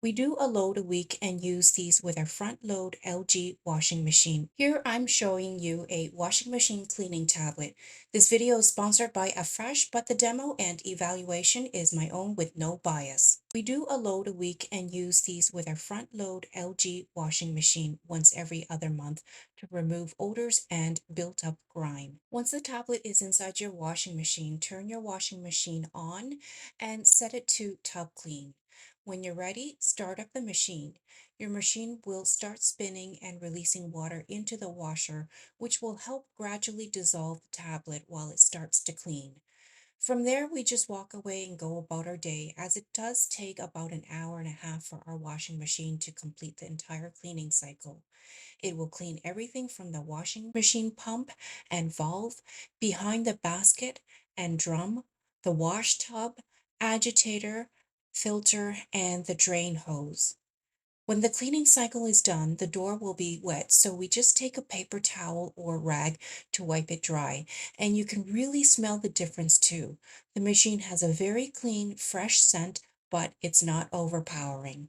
We do a load a week and use these with our front load LG washing machine. Here I'm showing you a washing machine cleaning tablet. This video is sponsored by Affresh, but the demo and evaluation is my own with no bias. We do a load a week and use these with our front load LG washing machine once every other month to remove odors and built up grime. Once the tablet is inside your washing machine, turn your washing machine on and set it to tub clean. When you're ready, start up the machine. Your machine will start spinning and releasing water into the washer, which will help gradually dissolve the tablet while it starts to clean. From there, we just walk away and go about our day, as it does take about an hour and a half for our washing machine to complete the entire cleaning cycle. It will clean everything from the washing machine pump and valve, behind the basket and drum, the wash tub, agitator, filter, and the drain hose. When the cleaning cycle is done, the door will be wet, so we just take a paper towel or rag to wipe it dry, and you can really smell the difference too. The machine has a very clean, fresh scent, but it's not overpowering.